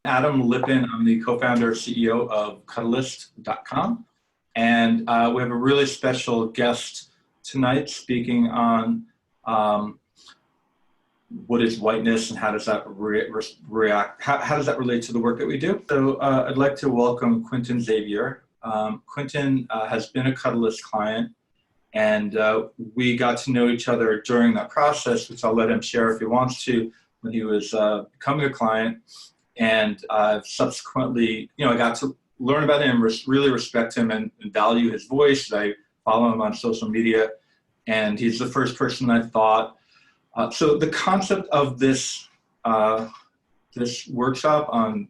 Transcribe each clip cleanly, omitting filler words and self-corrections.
Adam Lippin. I'm the co-founder CEO of Cuddlist.com. And we have a really special guest tonight speaking on what is whiteness and how does that react, how does that relate to the work that we do? So I'd like to welcome Quentin Xavier. Quentin has been a Cuddlist client, and we got to know each other during that process, which I'll let him share if he wants to, when he was becoming a client. And subsequently, I got to learn about him, really respect him and value his voice. I follow him on social media, and he's the first person I thought. So the concept of this this workshop on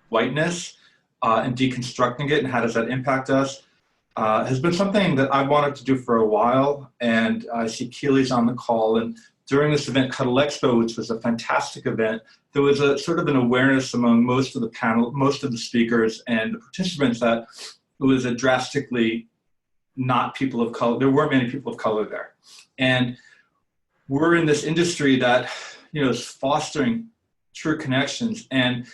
whiteness and deconstructing it and how does that impact us has been something that I wanted to do for a while. And I see Keely's on the call. And during this event, Cuddle Expo, which was a fantastic event, there was a sort of an awareness among most of the panel, most of the speakers and the participants that it was a drastically not people of color. There weren't many people of color there. And we're in this industry that, is fostering true connections. And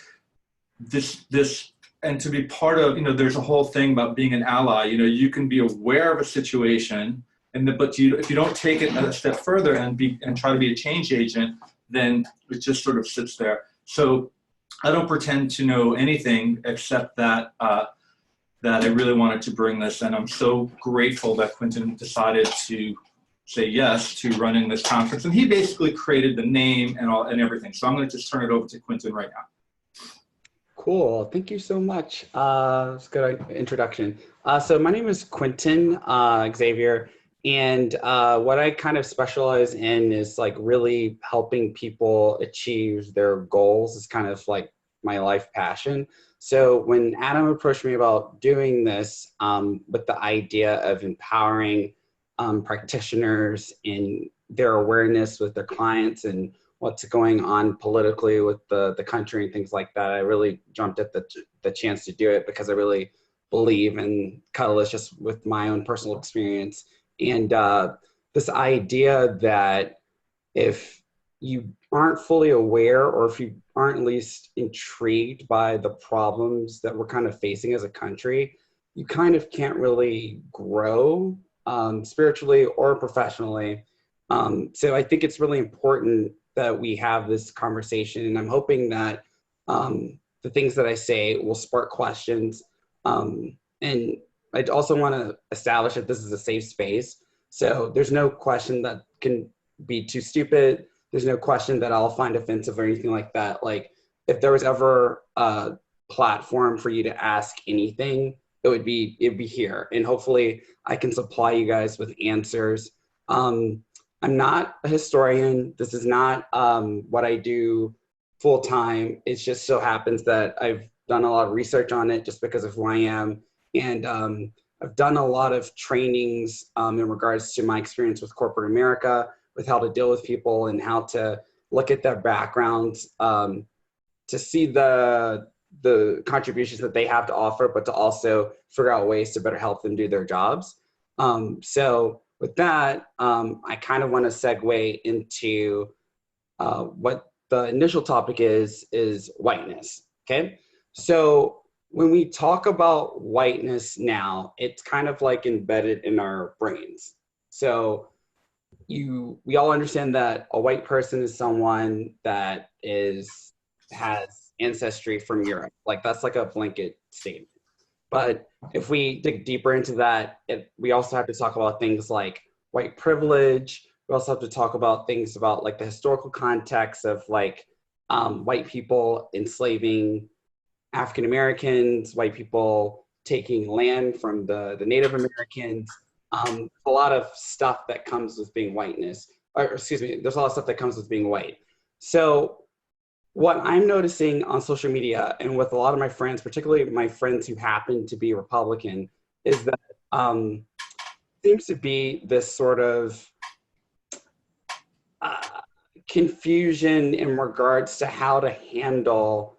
and to be part of, there's a whole thing about being an ally. You can be aware of a situation, but if you don't take it a step further and try to be a change agent, then it just sort of sits there. So I don't pretend to know anything except that that I really wanted to bring this, and I'm so grateful that Quentin decided to say yes to running this conference. And he basically created the name and everything. So I'm going to just turn it over to Quentin right now. Cool. Thank you so much. That's a good introduction. So my name is Quentin Xavier, and what I kind of specialize in is like really helping people achieve their goals. Is kind of like my life passion. So when Adam approached me about doing this with the idea of empowering practitioners in their awareness with their clients and what's going on politically with the country and things like that, I really jumped at the chance to do it because I really believe in Cuddlist just with my own personal experience. And this idea that if you aren't fully aware, or if you aren't at least intrigued by the problems that we're kind of facing as a country, you kind of can't really grow spiritually or professionally. So I think it's really important that we have this conversation, and I'm hoping that the things that I say will spark questions. And I also want to establish that this is a safe space. So there's no question that can be too stupid. There's no question that I'll find offensive or anything like that. Like if there was ever a platform for you to ask anything, it'd be here. And hopefully I can supply you guys with answers. I'm not a historian. This is not what I do full time. It just so happens that I've done a lot of research on it just because of who I am. And I've done a lot of trainings in regards to my experience with corporate America, with how to deal with people and how to look at their backgrounds, to see the contributions that they have to offer, but to also figure out ways to better help them do their jobs. So with that, I kind of want to segue into what the initial topic is whiteness, okay? So when we talk about whiteness now, it's kind of like embedded in our brains. So we all understand that a white person is someone that has ancestry from Europe. Like that's like a blanket statement. But if we dig deeper into that, we also have to talk about things like white privilege. We also have to talk about things about like the historical context of like white people enslaving African Americans, white people taking land from the Native Americans. A lot of stuff that comes with being whiteness, or excuse me, there's a lot of stuff that comes with being white. So what I'm noticing on social media and with a lot of my friends, particularly my friends who happen to be Republican, is that seems to be this sort of confusion in regards to how to handle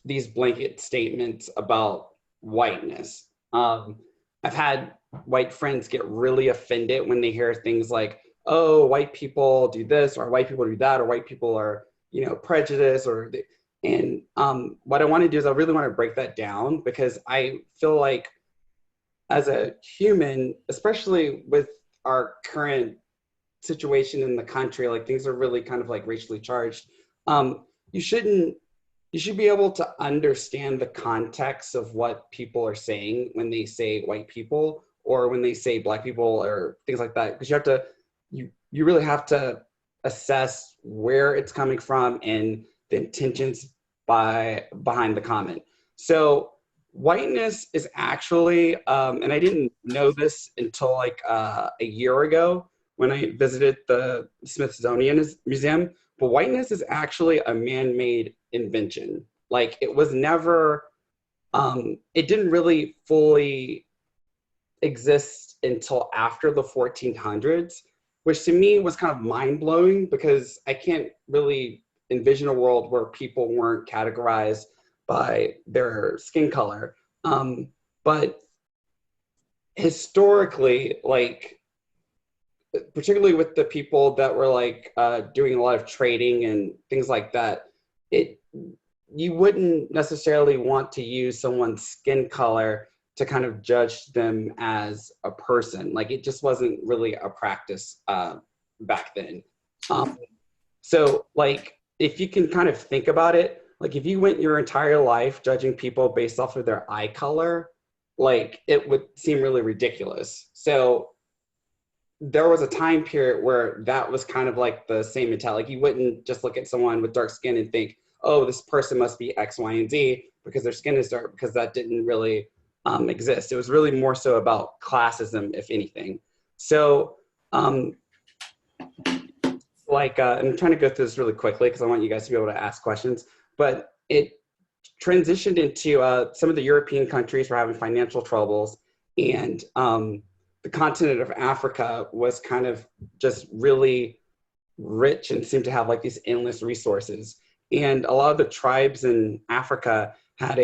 these blanket statements about whiteness. I've had white friends get really offended when they hear things like, oh, white people do this, or white people do that, or white people are, prejudiced, or And what I want to do is I really want to break that down, because I feel like as a human, especially with our current situation in the country, like things are really kind of like racially charged. You shouldn't, you should be able to understand the context of what people are saying when they say white people or when they say black people or things like that. Because you have to, you really have to assess where it's coming from and the intentions behind the comment. So whiteness is actually, and I didn't know this until like a year ago when I visited the Smithsonian Museum, but whiteness is actually a man-made invention. Like it was never, it didn't really fully exist until after the 1400s, which to me was kind of mind-blowing, because I can't really envision a world where people weren't categorized by their skin color. But historically, like, particularly with the people that were like doing a lot of trading and things like that, you wouldn't necessarily want to use someone's skin color to kind of judge them as a person. Like it just wasn't really a practice back then. So like, if you can kind of think about it, like if you went your entire life judging people based off of their eye color, like it would seem really ridiculous. So there was a time period where that was kind of like the same mentality. Like you wouldn't just look at someone with dark skin and think, oh, this person must be X, Y, and Z because their skin is dark, because that didn't really exist. It was really more so about classism, if anything. So I'm trying to go through this really quickly because I want you guys to be able to ask questions, but it transitioned into some of the European countries were having financial troubles, and the continent of Africa was kind of just really rich and seemed to have like these endless resources. And a lot of the tribes in Africa had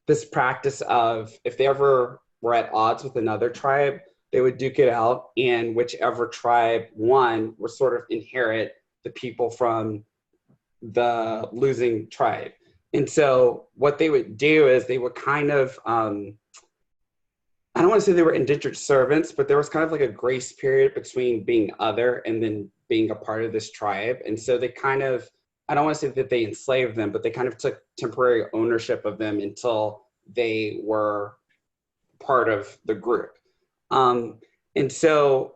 this practice of, if they ever were at odds with another tribe, they would duke it out, and whichever tribe won would sort of inherit the people from the losing tribe. And so what they would do is they would kind of, I don't want to say they were indentured servants, but there was kind of like a grace period between being other and then being a part of this tribe. And so they kind of, I don't want to say that they enslaved them, but they kind of took temporary ownership of them until they were part of the group. And so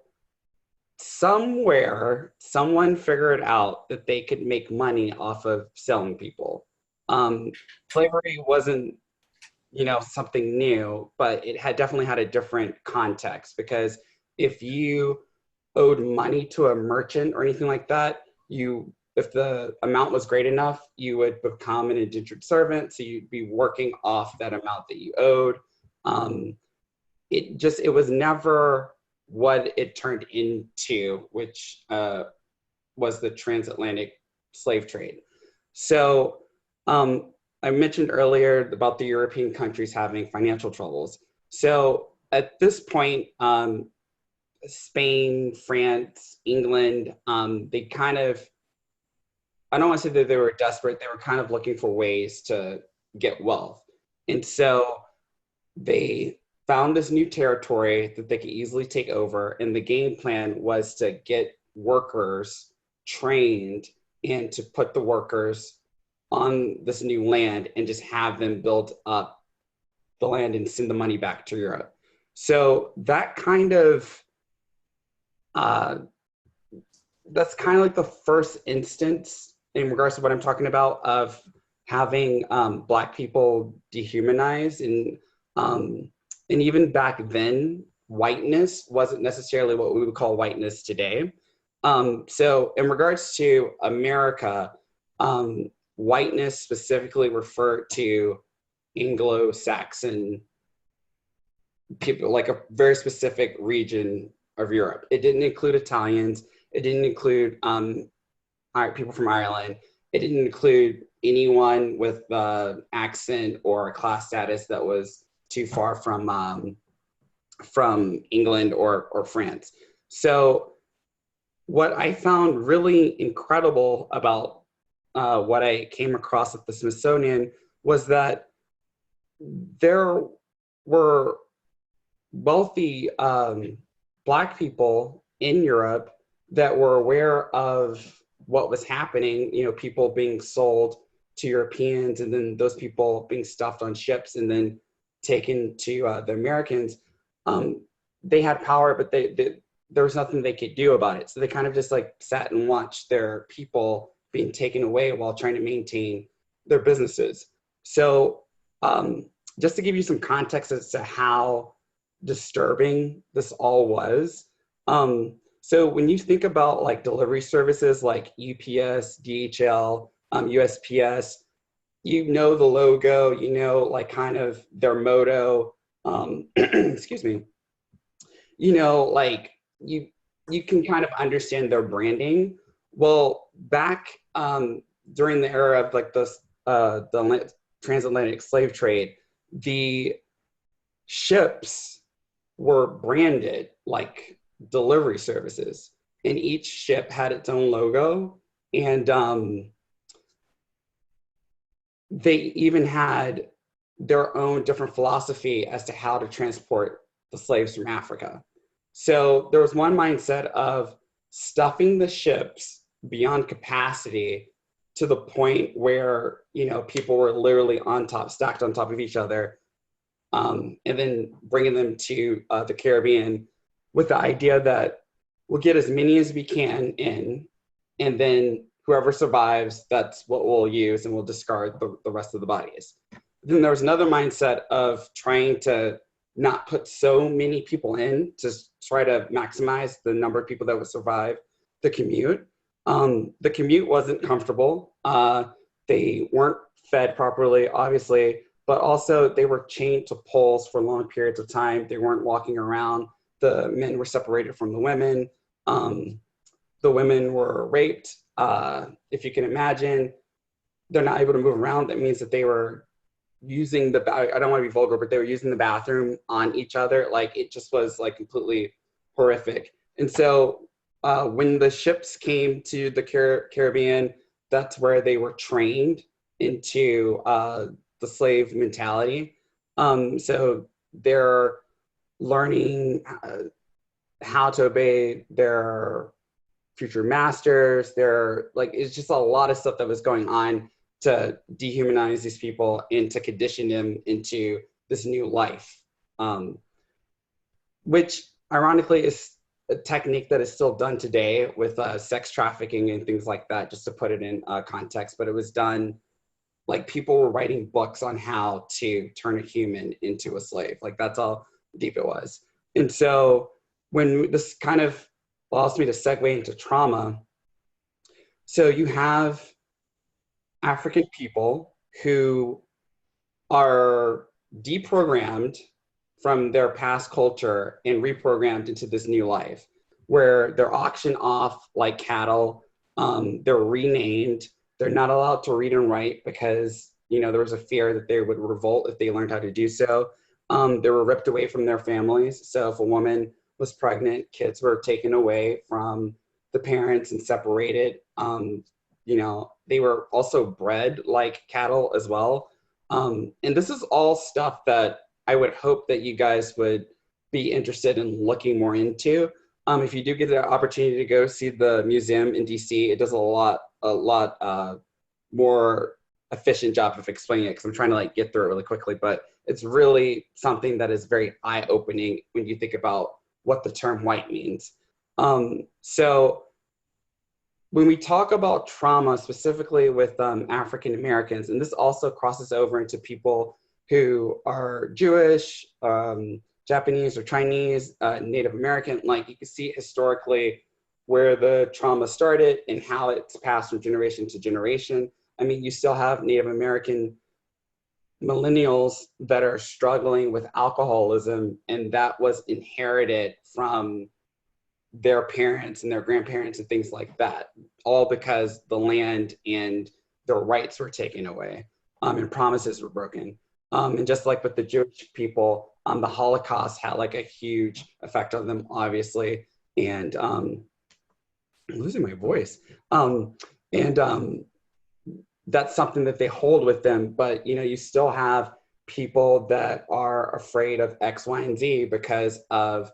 somewhere, someone figured out that they could make money off of selling people. Slavery wasn't, something new, but it had definitely had a different context, because if you owed money to a merchant or anything like that, if the amount was great enough, you would become an indentured servant. So you'd be working off that amount that you owed. It was never what it turned into, which was the transatlantic slave trade. So I mentioned earlier about the European countries having financial troubles. So at this point, Spain, France, England, they kind of, I don't want to say that they were desperate, they were kind of looking for ways to get wealth. And so they found this new territory that they could easily take over. And the game plan was to get workers trained and to put the workers on this new land and just have them build up the land and send the money back to Europe. So that kind of, that's kind of like the first instance in regards to what I'm talking about of having Black people dehumanized. And even back then, whiteness wasn't necessarily what we would call whiteness today. So in regards to America, whiteness specifically referred to Anglo-Saxon people, like a very specific region of Europe. It didn't include Italians. It didn't include people from Ireland. It didn't include anyone with accent or class status that was too far from England or France. So what I found really incredible about what I came across at the Smithsonian was that there were wealthy Black people in Europe that were aware of what was happening, you know, people being sold to Europeans and then those people being stuffed on ships and then taken to the Americans. They had power, but there was nothing they could do about it. So they kind of just like sat and watched their people being taken away while trying to maintain their businesses. So just to give you some context as to how disturbing this all was. So when you think about like delivery services like UPS, DHL, USPS, you know the logo, you know like kind of their motto, excuse me, you know like you can kind of understand their branding. Well, back during the era of like the transatlantic slave trade, the ships were branded like delivery services, and each ship had its own logo, and they even had their own different philosophy as to how to transport the slaves from Africa. So there was one mindset of stuffing the ships beyond capacity to the point where, you know, people were literally on top, stacked on top of each other, and then bringing them to the Caribbean with the idea that we'll get as many as we can in, and then whoever survives, that's what we'll use, and we'll discard the rest of the bodies. Then there was another mindset of trying to not put so many people in to try to maximize the number of people that would survive the commute. The commute wasn't comfortable. They weren't fed properly, obviously, but also they were chained to poles for long periods of time. They weren't walking around. The men were separated from the women. The women were raped. If you can imagine, they're not able to move around. That means that they were using I don't want to be vulgar, but they were using the bathroom on each other. Like it just was like completely horrific. And so when the ships came to the Caribbean, that's where they were trained into the slave mentality. So they're learning how to obey their future masters. They're like, it's just a lot of stuff that was going on to dehumanize these people and to condition them into this new life, which ironically is a technique that is still done today with sex trafficking and things like that, just to put it in context. But it was done, like people were writing books on how to turn a human into a slave. Like that's how deep it was. And so when this kind of allows me to segue into trauma. So you have African people who are deprogrammed from their past culture and reprogrammed into this new life, where they're auctioned off like cattle. They're renamed. They're not allowed to read and write because, you know, there was a fear that they would revolt if they learned how to do so. They were ripped away from their families. So if a woman was pregnant, kids were taken away from the parents and separated. You know, they were also bred like cattle as well. And this is all stuff that I would hope that you guys would be interested in looking more into. If you do get the opportunity to go see the museum in DC, it does a lot more efficient job of explaining it because I'm trying to like get through it really quickly, but it's really something that is very eye-opening when you think about what the term white means. So when we talk about trauma, specifically with African Americans, and this also crosses over into people who are Jewish, Japanese or Chinese, Native American, like you can see historically where the trauma started and how it's passed from generation to generation. I mean, you still have Native American millennials that are struggling with alcoholism, and that was inherited from their parents and their grandparents and things like that, all because the land and their rights were taken away, and promises were broken. And just like with the Jewish people, the Holocaust had like a huge effect on them, obviously. And I'm losing my voice. that's something that they hold with them. But, you know, you still have people that are afraid of X, Y, and Z because of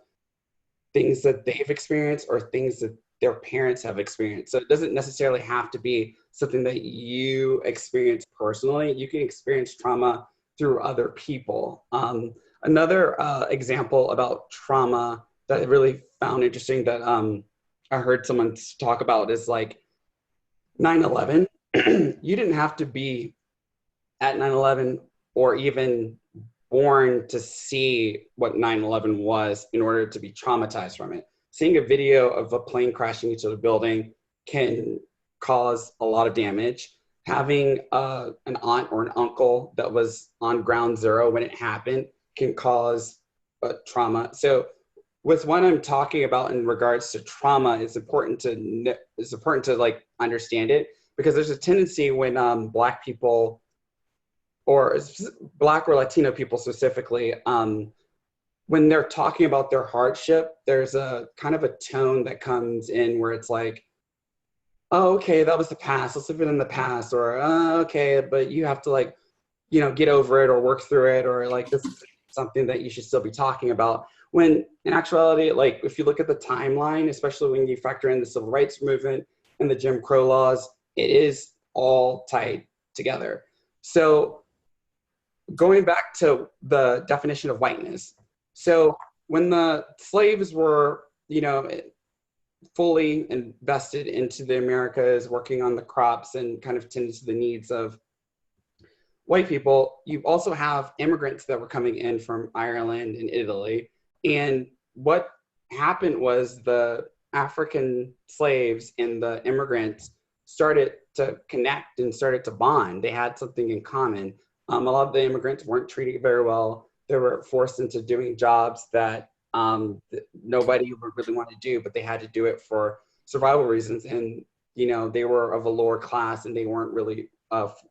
things that they've experienced or things that their parents have experienced. So it doesn't necessarily have to be something that you experience personally. You can experience trauma through other people. Another example about trauma that I really found interesting that I heard someone talk about is like 9/11. You didn't have to be at 9/11 or even born to see what 9/11 was in order to be traumatized from it. Seeing a video of a plane crashing into a building can cause a lot of damage. Having an aunt or an uncle that was on ground zero when it happened can cause trauma. So with what I'm talking about in regards to trauma, it's important to like understand it, because there's a tendency when Black people or Black or Latino people specifically, when they're talking about their hardship, there's a kind of a tone that comes in where it's like, oh, okay, that was the past. Let's leave it in the past. Or, okay, but you have to like, you know, get over it or work through it, or like this is something that you should still be talking about. When in actuality, like if you look at the timeline, especially when you factor in the civil rights movement and the Jim Crow laws, it is all tied together. So going back to the definition of whiteness. So when the slaves were, you know, fully invested into the Americas, working on the crops and kind of tending to the needs of white people, you also have immigrants that were coming in from Ireland and Italy. And what happened was the African slaves and the immigrants started to connect and started to bond. They had something in common. A lot of the immigrants weren't treated very well. They were forced into doing jobs that nobody would really want to do, but they had to do it for survival reasons. And, you know, they were of a lower class and they weren't really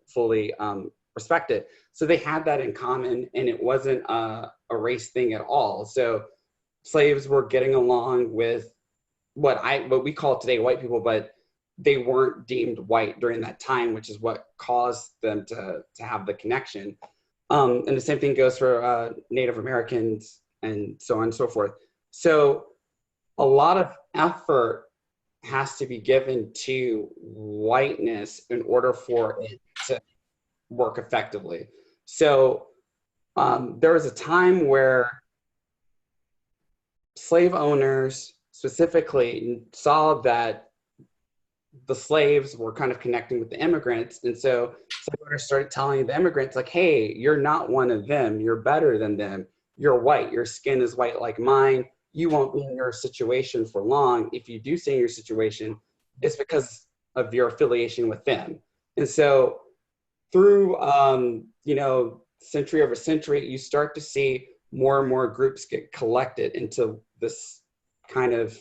fully respected. So they had that in common, and it wasn't a race thing at all. So slaves were getting along with what we call today white people, but they weren't deemed white during that time, which is what caused them to have the connection. And the same thing goes for Native Americans and so on and so forth. So a lot of effort has to be given to whiteness in order for it to work effectively. So there was a time where slave owners specifically saw that the slaves were kind of connecting with the immigrants. And so slave owners started telling the immigrants like, hey, you're not one of them. You're better than them. You're white. Your skin is white like mine. You won't be in your situation for long. If you do stay in your situation, it's because of your affiliation with them. And so through, you know, century over century, you start to see more and more groups get collected into this kind of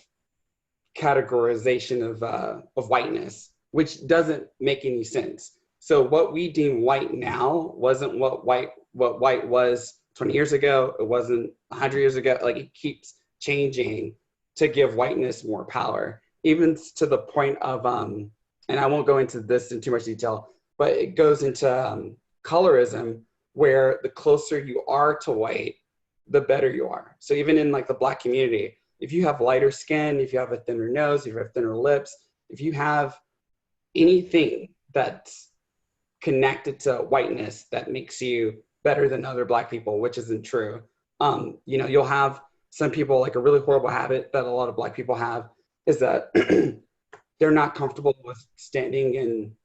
categorization of whiteness, which doesn't make any sense. So what we deem white now wasn't what white was 20 years ago. It wasn't 100 years ago. Like it keeps changing to give whiteness more power, even to the point of, and I won't go into this in too much detail, but it goes into colorism, where the closer you are to white, the better you are. So even in like the Black community, if you have lighter skin, if you have a thinner nose, if you have thinner lips, if you have anything that's connected to whiteness that makes you better than other Black people, which isn't true. You know, you'll have some people, like a really horrible habit that a lot of Black people have is that they're not comfortable with standing in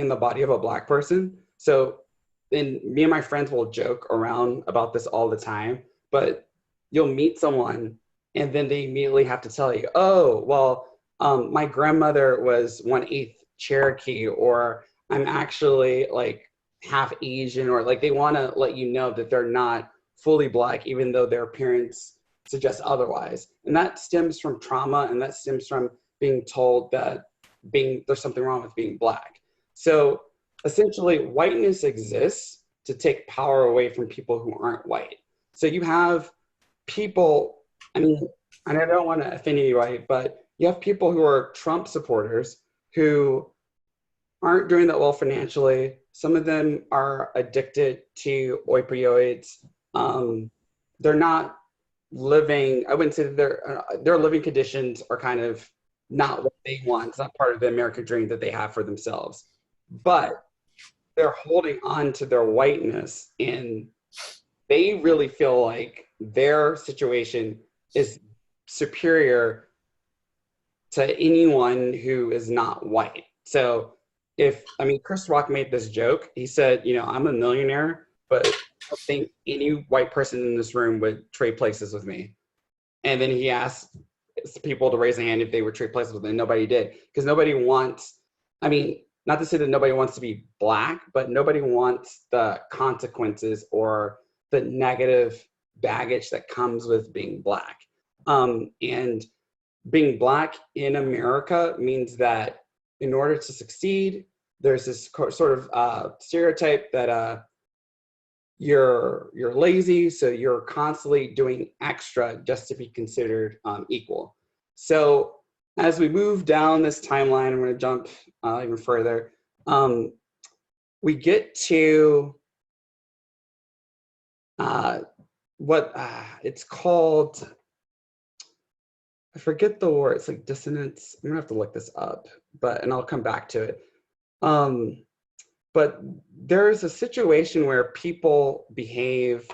the body of a Black person. So and me and my friends will joke around about this all the time, but you'll meet someone and then they immediately have to tell you, oh, well, my grandmother was 1/8 Cherokee, or I'm actually like half Asian, or like they want to let you know that they're not fully Black, even though their appearance suggests otherwise. And that stems from trauma, and that stems from being told that there's something wrong with being Black. So essentially, whiteness exists to take power away from people who aren't white. So you have people, I mean, and I don't want to offend anybody, but you have people who are Trump supporters who aren't doing that well financially. Some of them are addicted to opioids. Um, they're not living, I wouldn't say that their living conditions are kind of not what they want. It's not part of the American dream that they have for themselves. But they're holding on to their whiteness, and they really feel like their situation is superior to anyone who is not white. So I mean, Chris Rock made this joke. He said, I'm a millionaire, but I don't think any white person in this room would trade places with me. And then he asked people to raise a hand if they would trade places with him. Nobody did, because nobody wants, I mean, not to say that nobody wants to be Black, but nobody wants the consequences or the negative baggage that comes with being Black. And being Black in America means that in order to succeed, there's this sort of stereotype that you're lazy, so you're constantly doing extra just to be considered equal. So as we move down this timeline, I'm going to jump even further. We get to what it's called. I forget the word. It's like dissonance. I'm gonna have to look this up, and I'll come back to it. But there's a situation where people behave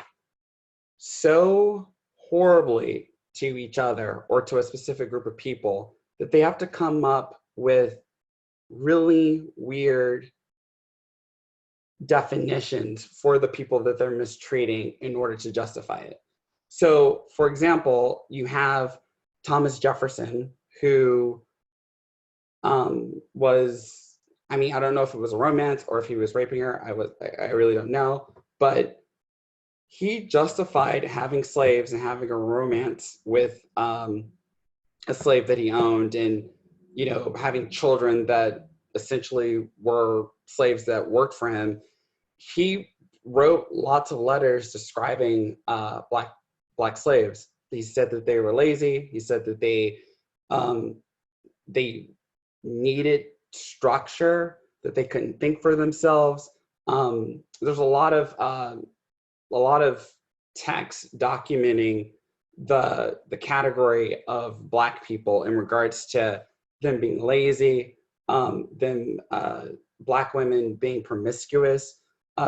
so horribly to each other or to a specific group of people that they have to come up with really weird definitions for the people that they're mistreating in order to justify it. So, for example, you have Thomas Jefferson, who was, I mean, I don't know if it was a romance or if he was raping her. I really don't know. But he justified having slaves and having a romance with a slave that he owned, and having children that essentially were slaves that worked for him. He wrote lots of letters describing black slaves. He said that they were lazy. He said that they needed structure, that they couldn't think for themselves. There's a lot of text documenting the category of Black people in regards to them being lazy, Black women being promiscuous.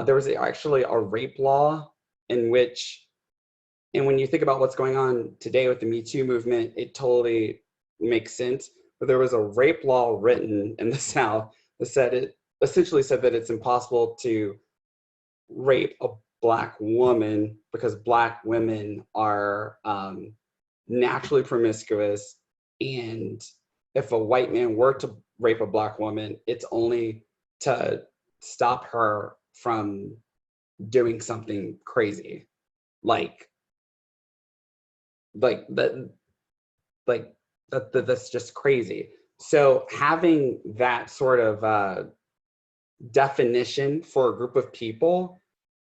There was actually a rape law in which, and when you think about what's going on today with the Me Too movement, it totally makes sense. But there was a rape law written in the South that essentially said that it's impossible to rape a Black woman because Black women are naturally promiscuous, and if a white man were to rape a Black woman, it's only to stop her from doing something crazy, like that's just crazy. So having that sort of definition for a group of people,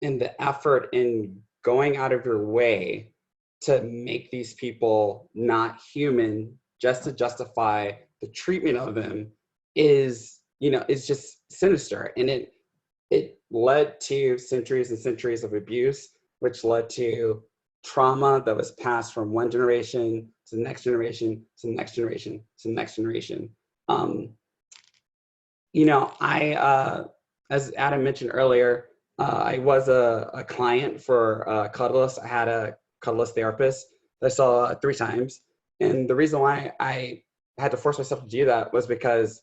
and the effort in going out of your way to make these people not human just to justify the treatment of them is just sinister. And it led to centuries and centuries of abuse, which led to trauma that was passed from one generation to the next generation to the next generation to the next generation. As Adam mentioned earlier, I was a client for Cuddlist. I had a Cuddlist therapist that I saw 3 times. And the reason why I had to force myself to do that was because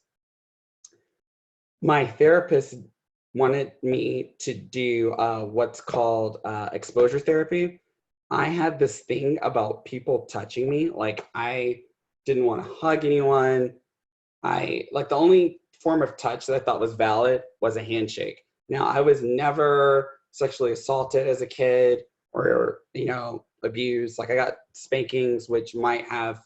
my therapist wanted me to do what's called exposure therapy. I had this thing about people touching me. Like, I didn't want to hug anyone. The only form of touch that I thought was valid was a handshake. Now, I was never sexually assaulted as a kid or abused. Like, I got spankings, which might have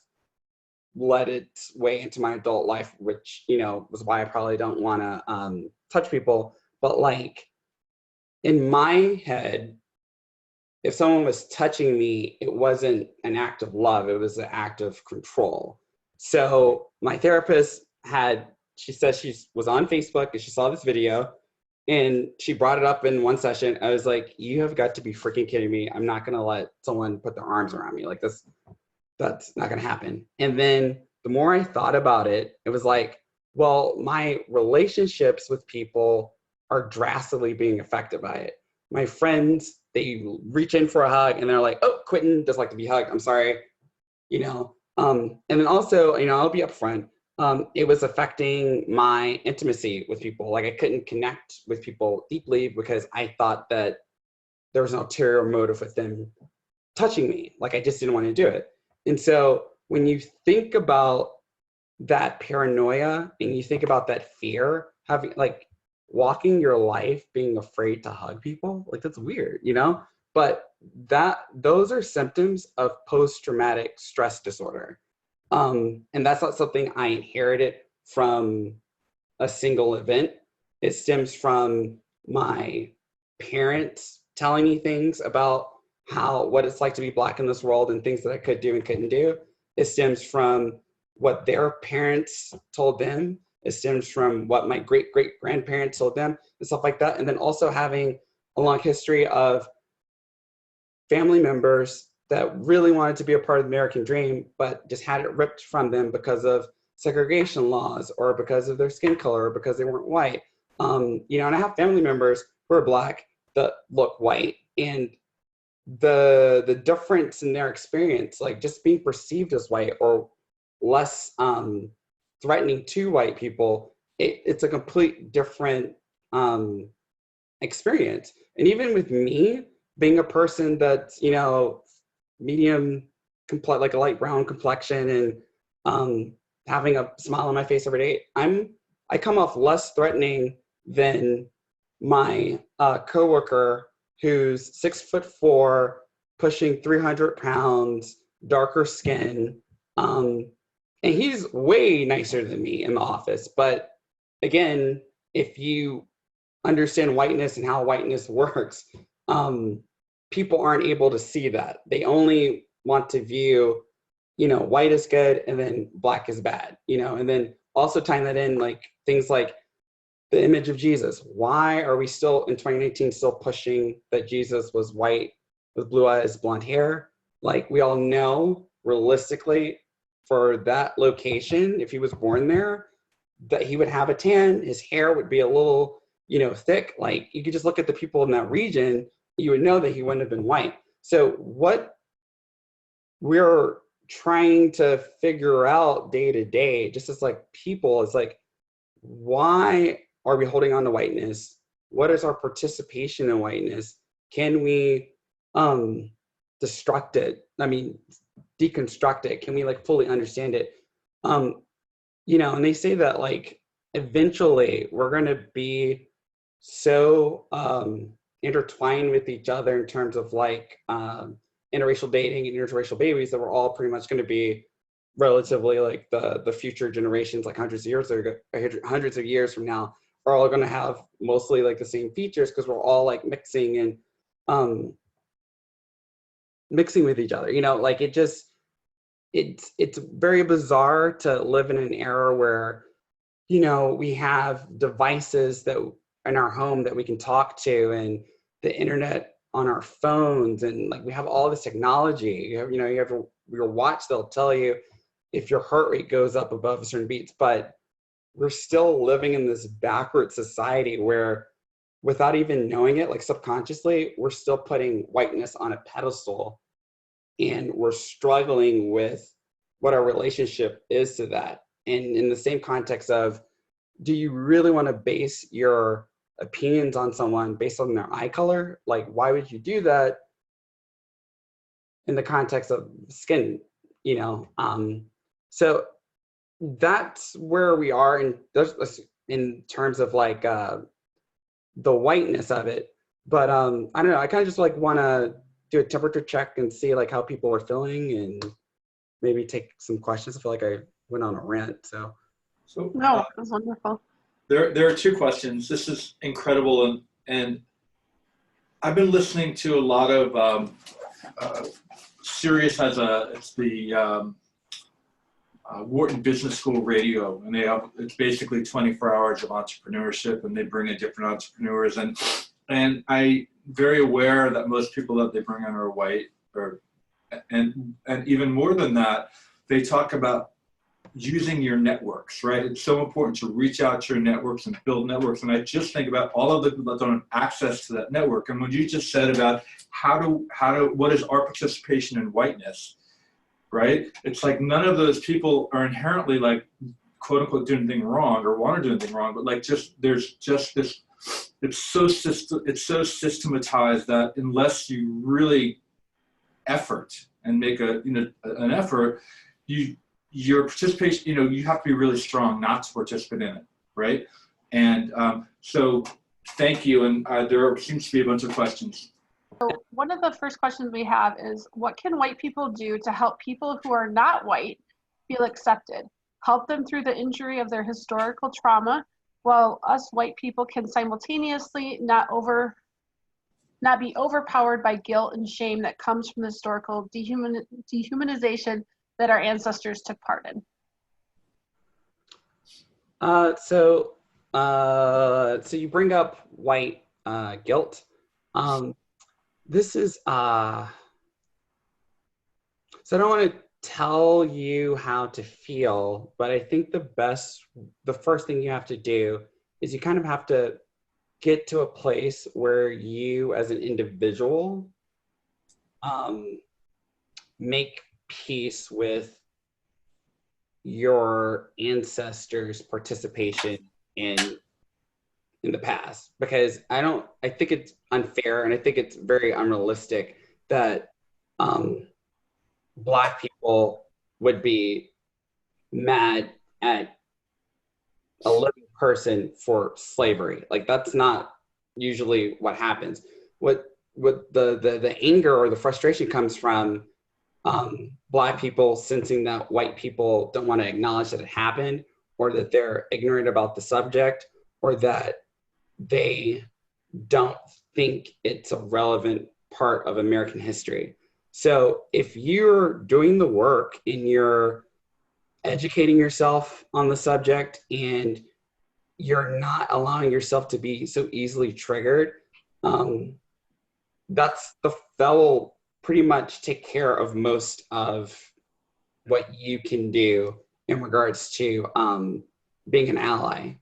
led its way into my adult life, which, was why I probably don't want to touch people. But like, in my head, if someone was touching me, it wasn't an act of love. It was an act of control. So my therapist had she said she was on Facebook and she saw this video and she brought it up in one session. I was like, you have got to be freaking kidding me. I'm not going to let someone put their arms around me like this. That's not going to happen. And then the more I thought about it, it was like, well, my relationships with people are drastically being affected by it. My friends, they reach in for a hug and they're like, oh, Quentin doesn't like to be hugged. I'm sorry. And then also, I'll be upfront. It was affecting my intimacy with people. Like I couldn't connect with people deeply because I thought that there was an ulterior motive with them touching me. Like I just didn't want to do it. And so when you think about that paranoia and you think about that fear, having like walking your life being afraid to hug people, like that's weird, But those are symptoms of post-traumatic stress disorder. And that's not something I inherited from a single event. It stems from my parents telling me things about what it's like to be Black in this world and things that I could do and couldn't do. It stems from what their parents told them. It stems from what my great-great-grandparents told them and stuff like that. And then also having a long history of family members that really wanted to be a part of the American dream, but just had it ripped from them because of segregation laws or because of their skin color or because they weren't white. And I have family members who are Black that look white, and the difference in their experience, like just being perceived as white or less threatening to white people, it's a complete different experience. And even with me being a person that's, medium, like a light brown complexion and having a smile on my face every day, I come off less threatening than my coworker who's 6'4", pushing 300 pounds, darker skin. And he's way nicer than me in the office. But again, if you understand whiteness and how whiteness works, people aren't able to see that. They only want to view, white is good and then Black is bad, and then also tying that in like things like the image of Jesus. Why are we still in 2019 still pushing that Jesus was white with blue eyes, blonde hair? Like we all know realistically for that location, if he was born there, that he would have a tan, his hair would be a little, thick. Like you could just look at the people in that region, you would know that he wouldn't have been white. So what we're trying to figure out day to day, just as like people, is like, why are we holding on to whiteness? What is our participation in whiteness? Can we deconstruct it? Can we like fully understand it? And they say that like eventually we're going to be so intertwined with each other in terms of like interracial dating and interracial babies that we're all pretty much going to be relatively like the future generations, like hundreds of years from now, are all going to have mostly like the same features because we're all like mixing and mixing with each other. Like it's very bizarre to live in an era where we have devices that in our home that we can talk to, and the internet on our phones, and like we have all this technology. You have your watch, they'll tell you if your heart rate goes up above a certain beats, but we're still living in this backward society where without even knowing it, like subconsciously, we're still putting whiteness on a pedestal, and we're struggling with what our relationship is to that. And in the same context of, do you really want to base your opinions on someone based on their eye color? Like, why would you do that in the context of skin, So that's where we are in terms of like the whiteness of it. But I don't know, I kind of just like want to do a temperature check and see like how people are feeling and maybe take some questions. I feel like I went on a rant, so. No, it was wonderful. There are two questions. This is incredible, and I've been listening to a lot of Sirius has it's the Wharton Business School radio, and it's basically 24 hours of entrepreneurship, and they bring in different entrepreneurs, and I very aware that most people that they bring in are white, and even more than that, they talk about using your networks, right? It's so important to reach out to your networks and build networks. And I just think about all of the people that don't have access to that network. And what you just said about what is our participation in whiteness, right? It's like none of those people are inherently like, quote unquote, doing anything wrong or want to do anything wrong, but like there's just this, it's so systematized that unless you really effort and make an effort, your participation, you have to be really strong not to participate in it, right? And so thank you, and there seems to be a bunch of questions. So one of the first questions we have is, what can white people do to help people who are not white feel accepted? Help them through the injury of their historical trauma, while us white people can simultaneously not be overpowered by guilt and shame that comes from the historical dehumanization that our ancestors took part in. So you bring up white guilt. This is so I don't want to tell you how to feel, but I think the first thing you have to do is you kind of have to get to a place where you as an individual make peace with your ancestors' participation in the past, because I think it's unfair, and I think it's very unrealistic that Black people would be mad at a living person for slavery. Like, that's not usually what happens. What the anger or the frustration comes from Black people sensing that white people don't want to acknowledge that it happened, or that they're ignorant about the subject, or that they don't think it's a relevant part of American history. So if you're doing the work and you're educating yourself on the subject and you're not allowing yourself to be so easily triggered, that will pretty much take care of most of what you can do in regards to being an ally.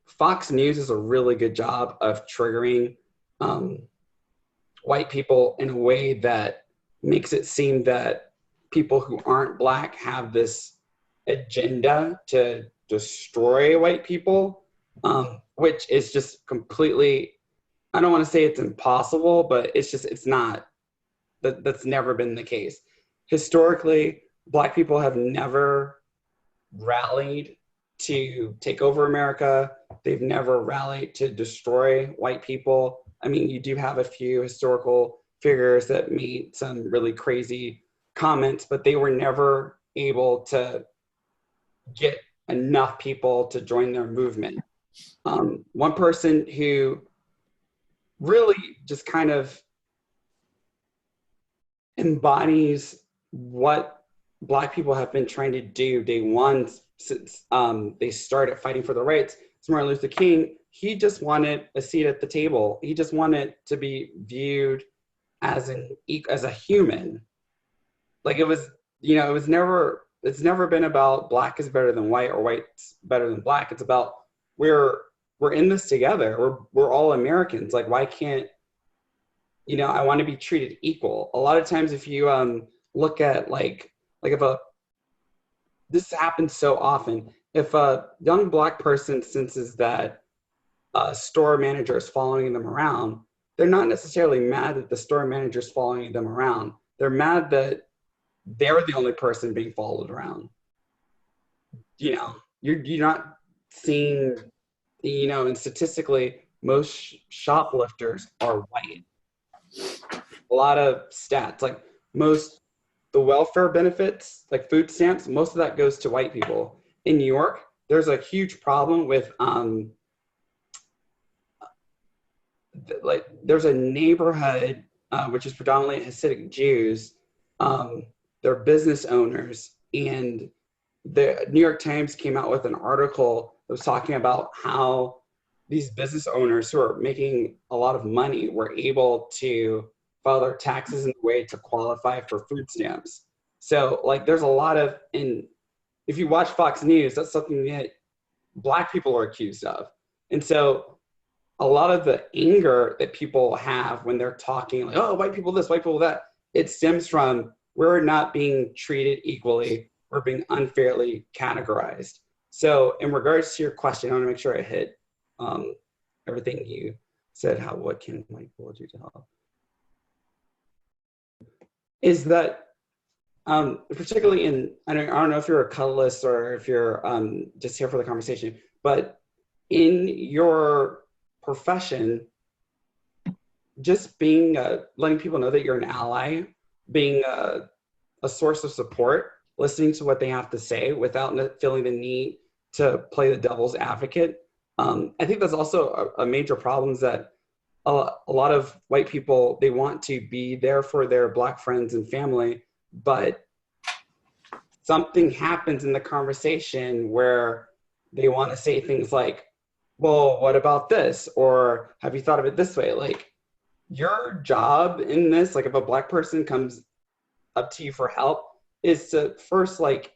Fox News does a really good job of triggering white people in a way that makes it seem that people who aren't Black have this agenda to destroy white people, which is just completely, I don't want to say it's impossible, but it's not. That's never been the case. Historically, Black people have never rallied to take over America. They've never rallied to destroy white people. I mean, you do have a few historical figures that made some really crazy comments, but they were never able to get enough people to join their movement. One person who really just kind of embodies what Black people have been trying to do day one since they started fighting for the rights. It's Martin Luther King. He just wanted a seat at the table. He just wanted to be viewed as a human. Like, it was, it's never been about Black is better than white or white's better than Black. It's about we're in this together. We're all Americans. Like, why can't, I want to be treated equal. A lot of times if you look at this happens so often. If a young Black person senses that a store manager is following them around, they're not necessarily mad that the store manager is following them around. They're mad that they're the only person being followed around. You're not seeing, and statistically, most shoplifters are white. A lot of stats, like the welfare benefits, like food stamps, most of that goes to white people. In New York, there's a huge problem with, there's a neighborhood, which is predominantly Hasidic Jews. They're business owners, and the New York Times came out with an article that was talking about how these business owners who are making a lot of money were able to file their taxes in a way to qualify for food stamps. So like there's a lot of, and if you watch Fox News, that's something that Black people are accused of. And so a lot of the anger that people have when they're talking like, oh, white people this, white people that, it stems from we're not being treated equally, we're being unfairly categorized. So in regards to your question, I want to make sure I hit everything you said. What can white people do to help? Is that particularly in, I don't know if you're a cuddlist or if you're just here for the conversation, but in your profession, just being, letting people know that you're an ally, being a source of support, listening to what they have to say without feeling the need to play the devil's advocate. I think that's also a major problem, is that a lot of white people, they want to be there for their Black friends and family, but something happens in the conversation where they want to say things like, well, what about this? Or have you thought of it this way? Like, your job in this, like if a Black person comes up to you for help, is to first like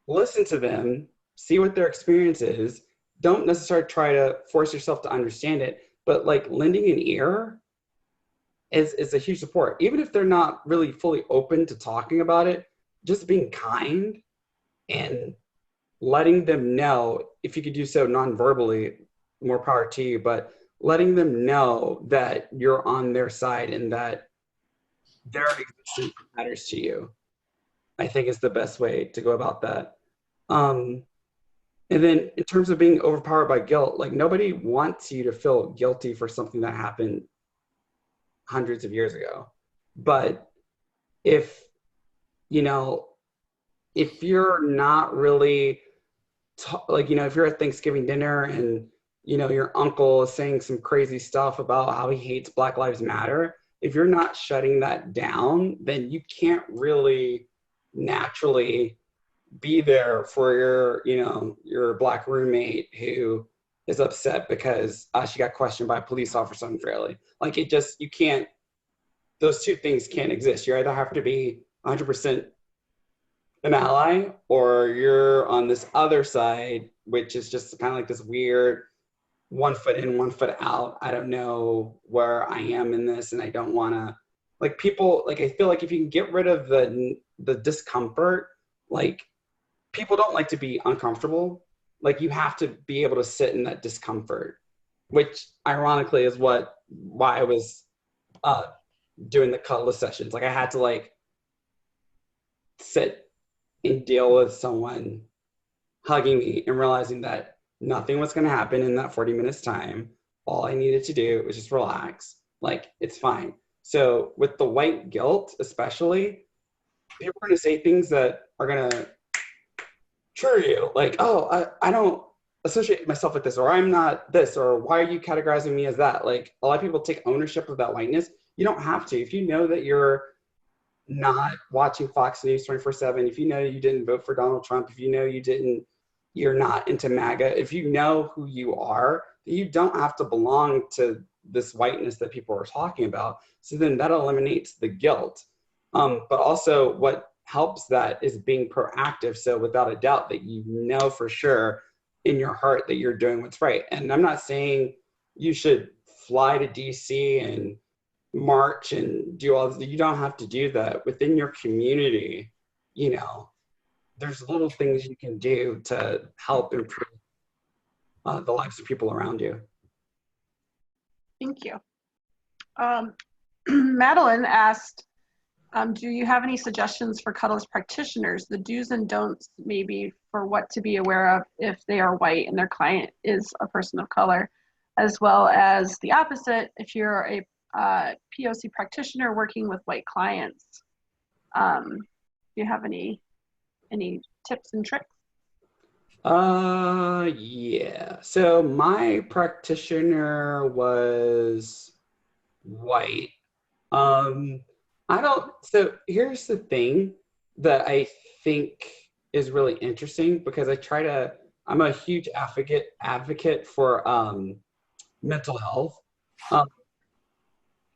listen to them, see what their experience is. Don't necessarily try to force yourself to understand it, but like lending an ear is a huge support. Even if they're not really fully open to talking about it, just being kind and letting them know, if you could do so non-verbally, more power to you, but letting them know that you're on their side and that their existence matters to you, I think is the best way to go about that. And then in terms of being overpowered by guilt, like nobody wants you to feel guilty for something that happened hundreds of years ago. But if, you know, if you're not really, like, you know, if you're at Thanksgiving dinner and, you know, your uncle is saying some crazy stuff about how he hates Black Lives Matter, if you're not shutting that down, then you can't really naturally be there for your, you know, your Black roommate who is upset because she got questioned by a police officer unfairly. Like it just, you can't, those two things can't exist. You either have to be 100% an ally, or you're on this other side, which is just kind of like this weird 1 foot in, 1 foot out. I don't know where I am in this, and I don't want to, like, people, like, I feel like if you can get rid of the discomfort, like, people don't like to be uncomfortable. Like, you have to be able to sit in that discomfort, which ironically is why I was doing the Cuddlist sessions. Like, I had to like sit and deal with someone hugging me and realizing that nothing was going to happen in that 40 minutes time. All I needed to do was just relax. Like, it's fine. So with the white guilt, especially, people are going to say things that are going to trigger you. Like, oh, I don't associate myself with this, or I'm not this, or why are you categorizing me as that? Like, a lot of people take ownership of that whiteness. You don't have to. If you know that you're not watching Fox News 24/7, if you know you didn't vote for Donald Trump, if you know you're not into MAGA, if you know who you are, you don't have to belong to this whiteness that people are talking about. So then that eliminates the guilt. But also what helps that is being proactive. So without a doubt that you know for sure in your heart that you're doing what's right. And I'm not saying you should fly to DC and march and do all this. You don't have to do that. Within your community, you know, there's little things you can do to help improve the lives of people around you. Thank you. Madeline asked, do you have any suggestions for Cuddlist practitioners, the do's and don'ts maybe for what to be aware of if they are white and their client is a person of color, as well as the opposite if you're a POC practitioner working with white clients? Do you have any tips and tricks? Yeah. So my practitioner was white. So here's the thing that I think is really interesting because I'm a huge advocate for mental health. Um,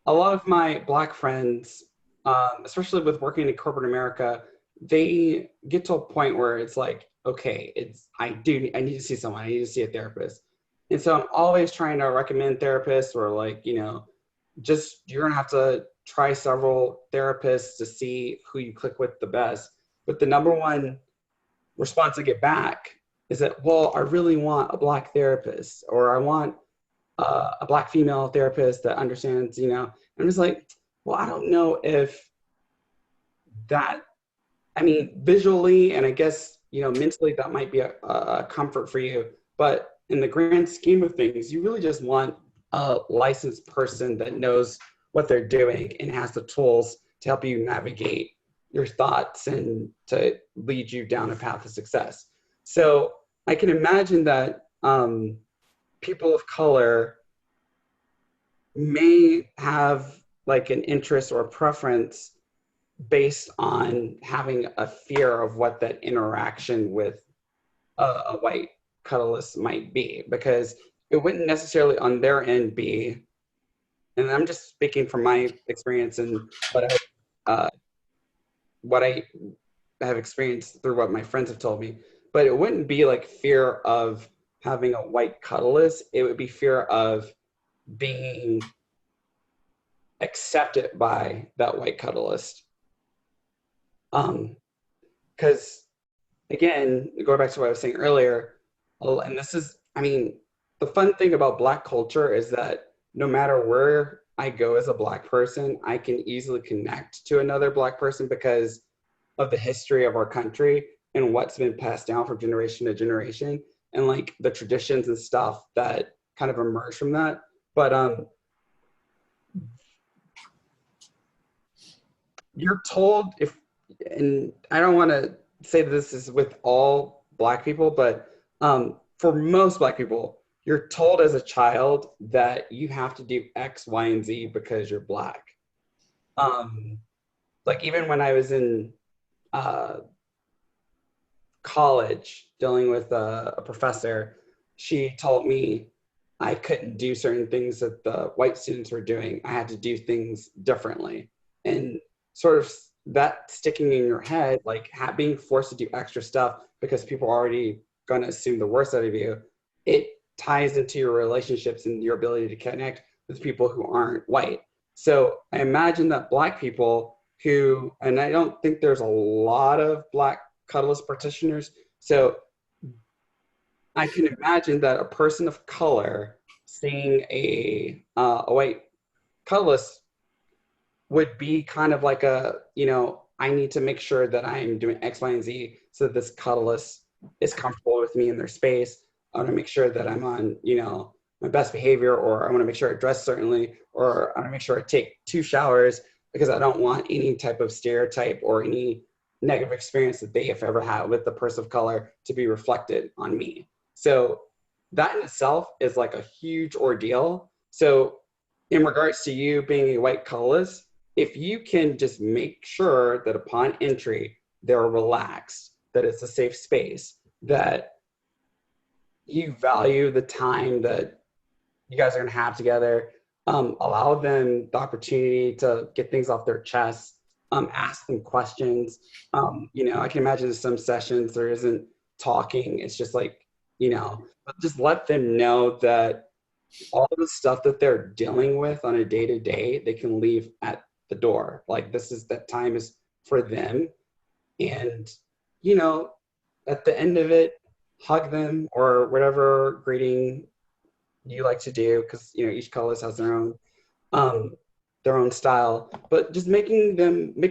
a lot of my Black friends, especially with working in corporate America, they get to a point where it's like, okay, I need to see someone, I need to see a therapist. And so I'm always trying to recommend therapists, or like, just, you're gonna have to try several therapists to see who you click with the best. But the number one response I get back is that, well, I really want a Black therapist, or I want a Black female therapist that understands, I'm just like, well, I don't know if that, I mean, visually, and I guess, mentally, that might be a comfort for you. But in the grand scheme of things, you really just want a licensed person that knows what they're doing and has the tools to help you navigate your thoughts and to lead you down a path of success. So I can imagine that people of color may have like an interest or preference based on having a fear of what that interaction with a white cuddlist might be, because it wouldn't necessarily on their end be, and I'm just speaking from my experience and what I have experienced through what my friends have told me, but it wouldn't be like fear of having a white cuddlist. It would be fear of being accepted by that white cuddlist. Because again, going back to what I was saying earlier, and this is, I mean, the fun thing about Black culture is that no matter where I go as a Black person, I can easily connect to another Black person because of the history of our country and what's been passed down from generation to generation, and like the traditions and stuff that kind of emerge from that. But you're told, and I don't want to say that this is with all Black people, but for most Black people, you're told as a child that you have to do X, Y, and Z because you're Black. Like even when I was in college dealing with a professor, she told me I couldn't do certain things that the white students were doing. I had to do things differently. And sort of that sticking in your head, like being forced to do extra stuff because people are already going to assume the worst out of you, it ties into your relationships and your ability to connect with people who aren't white. So I imagine that Black people who, and I don't think there's a lot of Black Cuddlist practitioners, so I can imagine that a person of color seeing a white cuddlist would be kind of like I need to make sure that I'm doing X, Y, and Z so that this cuddlist is comfortable with me in their space. I want to make sure that I'm on, my best behavior, or I want to make sure I dress certainly, or I want to make sure I take 2 showers because I don't want any type of stereotype or any negative experience that they have ever had with the person of color to be reflected on me. So that in itself is like a huge ordeal. So in regards to you being a white cuddlist, if you can just make sure that upon entry, they're relaxed, that it's a safe space, that you value the time that you guys are going to have together, allow them the opportunity to get things off their chest, ask them questions. I can imagine in some sessions there isn't talking. It's just like, but just let them know that all the stuff that they're dealing with on a day-to-day, they can leave at the door. Like that time is for them. And, at the end of it, hug them or whatever greeting you like to do, because, each colorist has their own style, but just make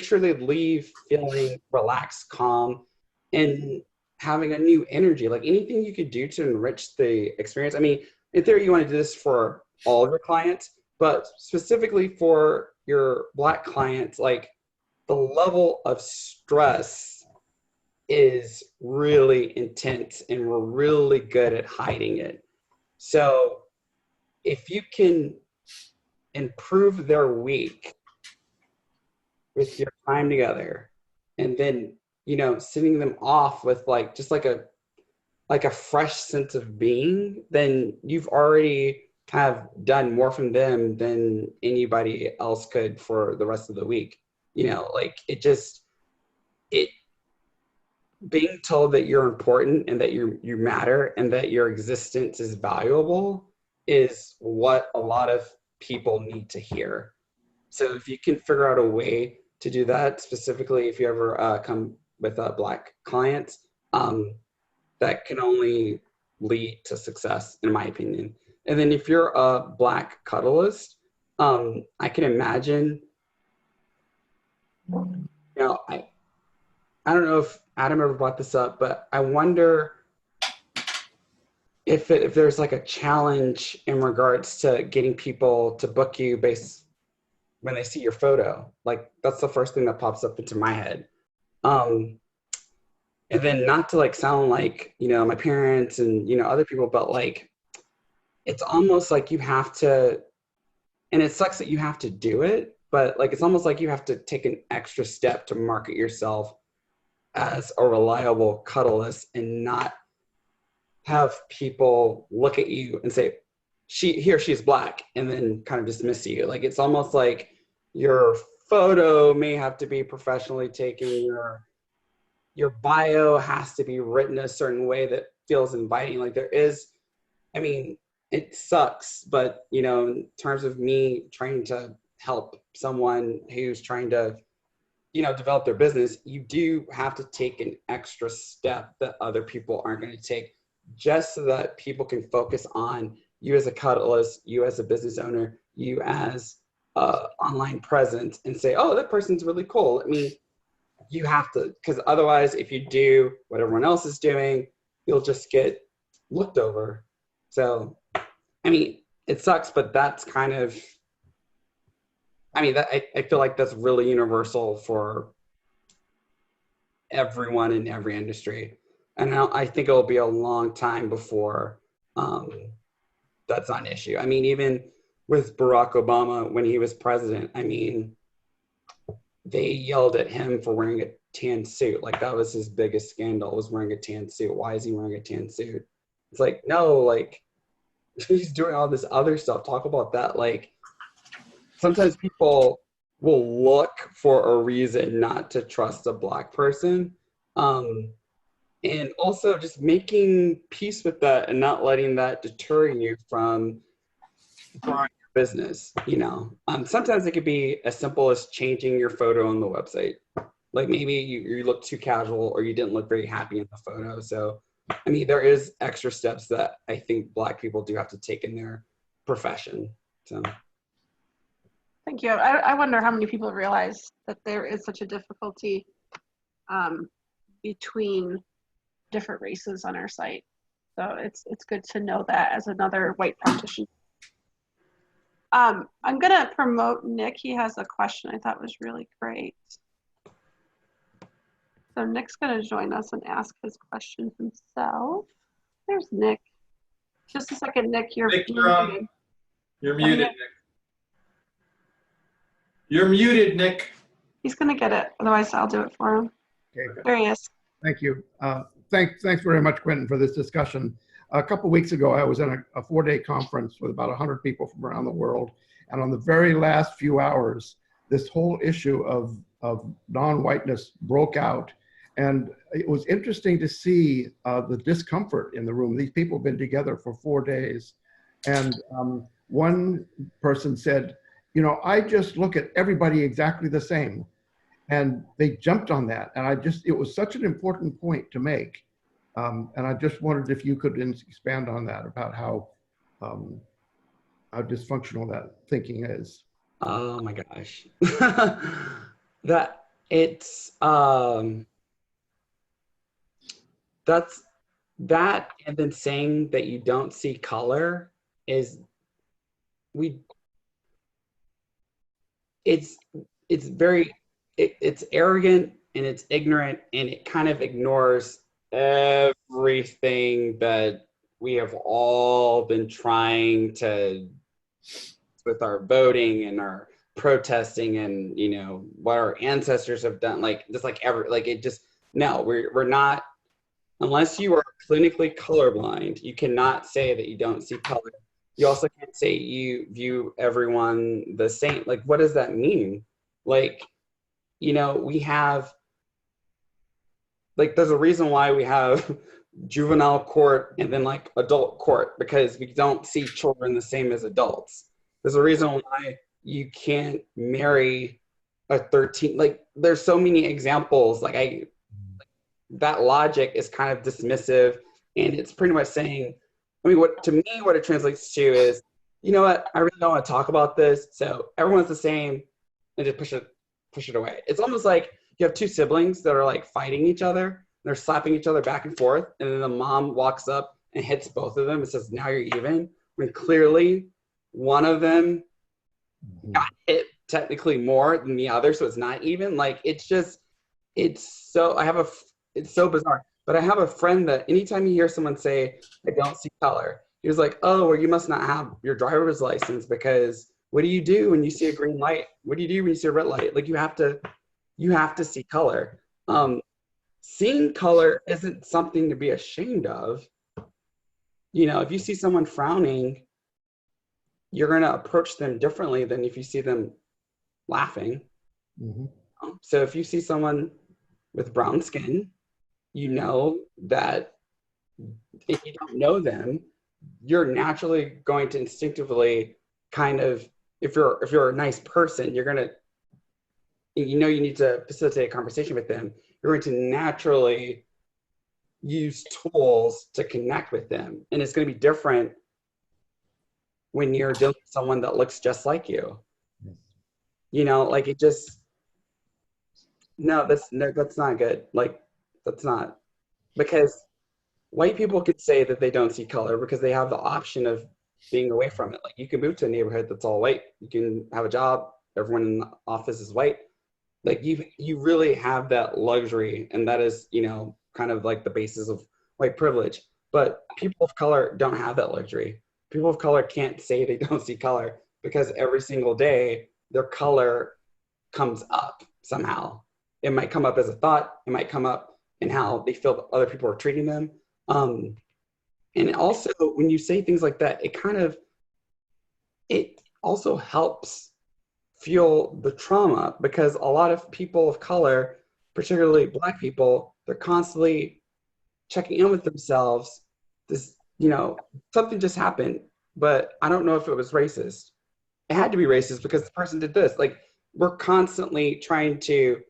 sure they leave feeling relaxed, calm, and having a new energy. Like anything you could do to enrich the experience. I mean, in theory, you want to do this for all of your clients, but specifically for your Black clients, like the level of stress is really intense and we're really good at hiding it. So if you can improve their week with your time together and then you know, sending them off with like just like a fresh sense of being, then you've already kind of done more from them than anybody else could for the rest of the week. You know, like it being told that you're important and that you matter and that your existence is valuable is what a lot of people need to hear. So if you can figure out a way to do that, specifically if you ever come with Black clients, that can only lead to success, in my opinion. And then if you're a Black cuddlist, I can imagine, you know, I don't know if Adam ever brought this up, but I wonder if there's like a challenge in regards to getting people to book you based when they see your photo. Like that's the first thing that pops up into my head. And then not to like sound like, you know, my parents and, you know, other people, but like, it's almost like you have to, and it sucks that you have to do it, but like, it's almost like you have to take an extra step to market yourself as a reliable cuddlist and not have people look at you and say, he or she's Black, and then kind of dismiss you. Like, it's almost like your photo may have to be professionally taken, your bio has to be written a certain way that feels inviting. Like there is, I mean, it sucks, but you know, in terms of me trying to help someone who's trying to, you know, develop their business, you do have to take an extra step that other people aren't going to take, just so that people can focus on you as a cuddlist, you as a business owner, you as online presence, and say, oh, that person's really cool. I mean, you have to, because otherwise, if you do what everyone else is doing, you'll just get looked over. So, I mean, it sucks, but that's kind of, I mean, I feel like that's really universal for everyone in every industry. And I think it'll be a long time before that's not an issue. I mean, even with Barack Obama, when he was president, I mean, they yelled at him for wearing a tan suit. Like that was his biggest scandal, was wearing a tan suit. Why is he wearing a tan suit? It's like, no, like he's doing all this other stuff. Talk about that. Like sometimes people will look for a reason not to trust a Black person. And also just making peace with that and not letting that deter you from growing your business, you know. Sometimes it could be as simple as changing your photo on the website. Like maybe you look too casual or you didn't look very happy in the photo. So, I mean, there is extra steps that I think Black people do have to take in their profession. So. Thank you. I wonder how many people realize that there is such a difficulty between different races on our site. So it's good to know that as another white practitioner. I'm gonna promote Nick. He has a question I thought was really great. So Nick's gonna join us and ask his question himself. There's Nick. Just a second, Nick. You're muted. You're muted, Nick. You're muted, Nick. He's gonna get it. Otherwise, I'll do it for him. Okay. There he is. Thank you. Thanks very much, Quentin, for this discussion. A couple of weeks ago, I was in a 4-day conference with about 100 people from around the world. And on the very last few hours, this whole issue of non-whiteness broke out. And it was interesting to see the discomfort in the room. These people have been together for 4 days. And one person said, you know, I just look at everybody exactly the same. And they jumped on that. And it was such an important point to make. And I just wondered if you could expand on that, about how dysfunctional that thinking is. Oh my gosh. that and then saying that you don't see color is it's arrogant and it's ignorant, and it kind of ignores everything that we have all been trying to, with our voting and our protesting and, you know, what our ancestors have done, like just like it just, No, we're not, unless you are clinically colorblind, you cannot say that you don't see color. You also can't say you view everyone the same. Like, what does that mean? Like, you know, we have, like, there's a reason why we have juvenile court and then like adult court, because we don't see children the same as adults. There's a reason why you can't marry a 13, like there's so many examples. That logic is kind of dismissive, and it's pretty much saying, I mean, what it translates to is, you know what, I really don't want to talk about this, so everyone's the same, and just push it away. It's almost like you have two siblings that are like fighting each other, they're slapping each other back and forth, and then the mom walks up and hits both of them and says, now you're even, when clearly one of them got hit technically more than the other, so it's not even. Like, it's so bizarre. But I have a friend that anytime you hear someone say, I don't see color, he was like, oh, well, you must not have your driver's license, because what do you do when you see a green light? What do you do when you see a red light? Like, you have to see color. Seeing color isn't something to be ashamed of. You know, if you see someone frowning, you're going to approach them differently than if you see them laughing. So if you see someone with brown skin, you know that if you don't know them, you're naturally going to instinctively kind of, if you're a nice person, you're going to, you know, you need to facilitate a conversation with them. You're going to naturally use tools to connect with them. And it's going to be different when you're dealing with someone that looks just like you. You know, like, it just, no, that's not good. Like, that's not, because white people could say that they don't see color because they have the option of being away from it. Like, you can move to a neighborhood that's all white. You can have a job. Everyone in the office is white. Like, you really have that luxury, and that is, you know, kind of like the basis of white privilege. But people of color don't have that luxury. People of color can't say they don't see color, because every single day their color comes up somehow. It might come up as a thought. It might come up in how they feel that other people are treating them. And also, when you say things like that, it also helps fuel the trauma, because a lot of people of color, particularly Black people, they're constantly checking in with themselves. This, you know, something just happened, but I don't know if it was racist. It had to be racist because the person did this. Like, we're constantly trying to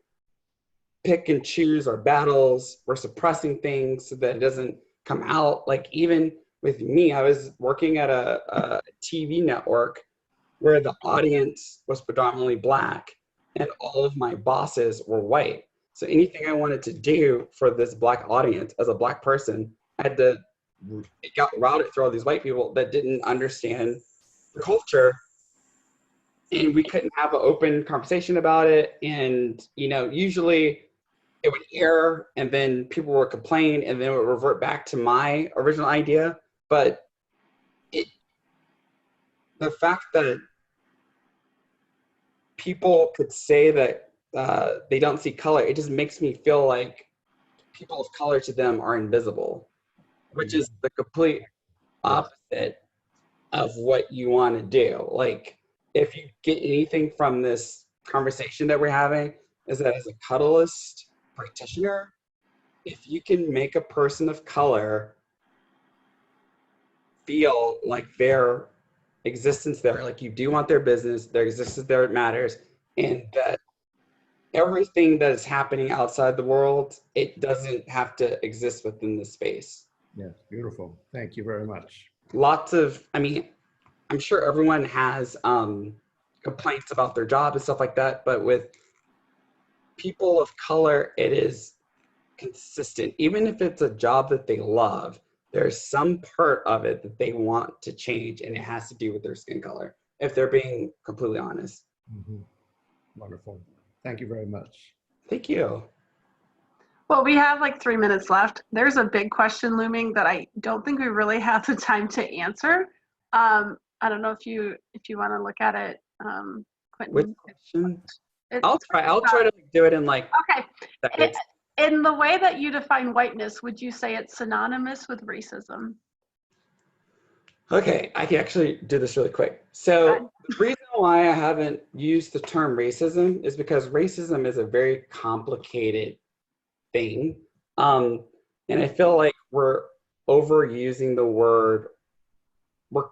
pick and choose our battles. We're suppressing things so that it doesn't come out. Like, even with me, I was working at a TV network where the audience was predominantly Black and all of my bosses were white. So anything I wanted to do for this Black audience as a Black person, it got routed through all these white people that didn't understand the culture. And we couldn't have an open conversation about it. And, you know, usually it would air and then people would complain and then it would revert back to my original idea. But the fact that people could say that they don't see color, it just makes me feel like people of color to them are invisible, which is the complete opposite of what you want to do. Like, if you get anything from this conversation that we're having, is that as a Cuddlist practitioner, if you can make a person of color feel like their existence there, like you do want their business, their existence there matters, and that everything that is happening outside the world, it doesn't have to exist within the space. Yes, beautiful. Thank you very much. Lots of, I mean, I'm sure everyone has complaints about their job and stuff like that, but with people of color, it is consistent. Even if it's a job that they love, there's some part of it that they want to change, and it has to do with their skin color, if they're being completely honest. Wonderful. Thank you very much. Thank you. Well, we have like 3 minutes left. There's a big question looming that I don't think we really have the time to answer. I don't know if you want to look at it, Quentin. Which question? I'll try to do it in like okay. seconds. In the way that you define whiteness, would you say it's synonymous with racism? Okay, I can actually do this really quick. So the reason why I haven't used the term racism is because racism is a very complicated thing. And I feel like we're overusing the word, we're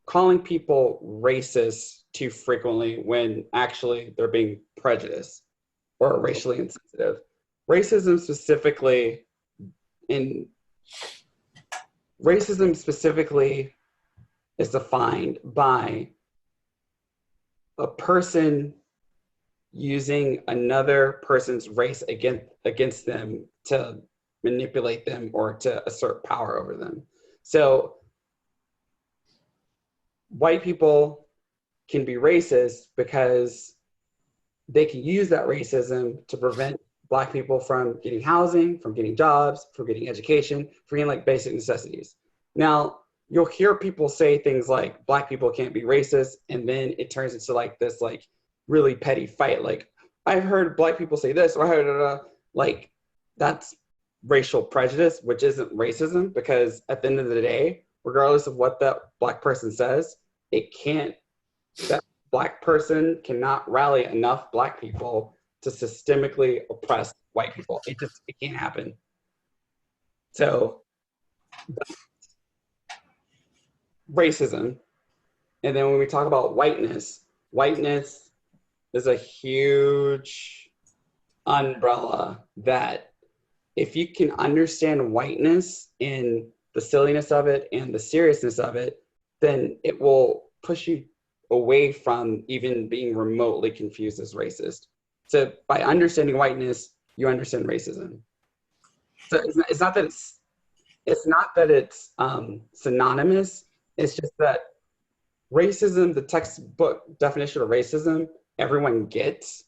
calling people racist too frequently when actually they're being prejudiced or racially insensitive. Racism specifically is defined by a person using another person's race against them to manipulate them or to assert power over them. So white people can be racist because they can use that racism to prevent Black people from getting housing, from getting jobs, from getting education, from getting like basic necessities. Now, you'll hear people say things like Black people can't be racist, and then it turns into like this like really petty fight. Like, I've heard Black people say this, or I heard like that's racial prejudice, which isn't racism, because at the end of the day, regardless of what that Black person says, that Black person cannot rally enough Black people to systemically oppress white people. It can't happen. So racism. And then when we talk about whiteness is a huge umbrella that if you can understand whiteness and the silliness of it and the seriousness of it, then it will push you away from even being remotely confused as racist. So by understanding whiteness, you understand racism. So it's not that it's synonymous. It's just that racism, the textbook definition of racism, everyone gets.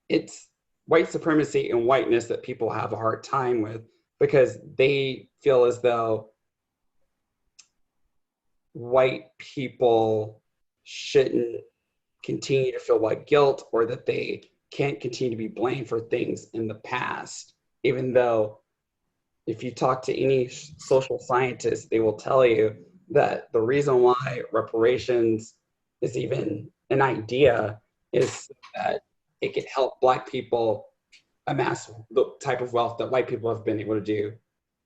It's white supremacy and whiteness that people have a hard time with because they feel as though white people shouldn't continue to feel white guilt or that they can't continue to be blamed for things in the past, even though if you talk to any social scientist, they will tell you that the reason why reparations is even an idea is that it could help Black people amass the type of wealth that white people have been able to do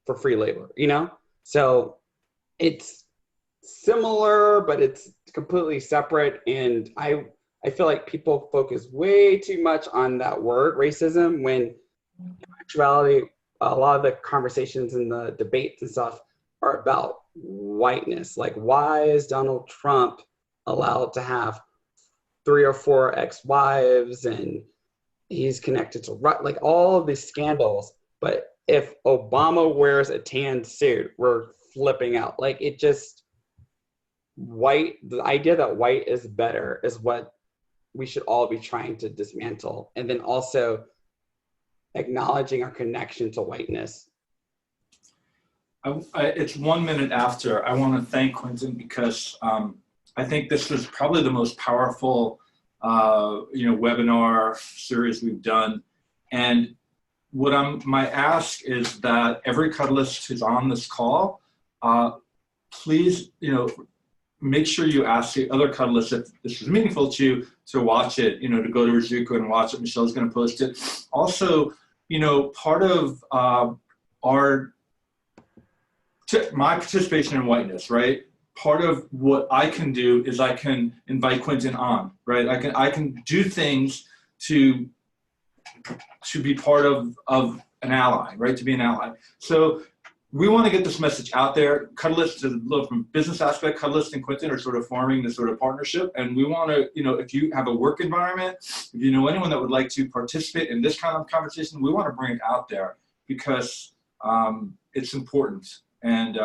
for free labor, you know? So it's similar, but it's completely separate. And I feel like people focus way too much on that word racism when in actuality, a lot of the conversations and the debates and stuff are about whiteness. Like, why is Donald Trump allowed to have 3 or 4 ex-wives and he's connected to like all of these scandals? But if Obama wears a tan suit, we're flipping out. Like, it just, the idea that white is better is what we should all be trying to dismantle. And then also acknowledging our connection to whiteness. It's 1 minute after. I want to thank Quentin because I think this was probably the most powerful webinar series we've done. And my ask is that every cuddlist who's on this call, please, make sure you ask the other cuddlists if this is meaningful to you to watch it, to go to Rizuko and watch it. Michelle's going to post it. Also, part of my participation in whiteness, right? Part of what I can do is I can invite Quentin on, right? I can do things to be part of an ally, right? To be an ally. So we want to get this message out there. Cuddlist, from business aspect, Cuddlist and Quentin are sort of forming this sort of partnership. And we want to, if you have a work environment, if you know anyone that would like to participate in this kind of conversation, we want to bring it out there because it's important. And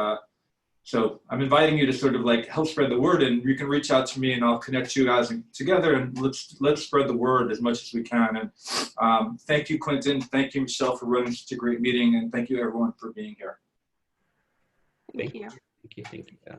so I'm inviting you to sort of like help spread the word, and you can reach out to me and I'll connect you guys together and let's spread the word as much as we can. And thank you, Quentin. Thank you, Michelle, for running such a great meeting. And thank you, everyone, for being here. Thank you. Thank you.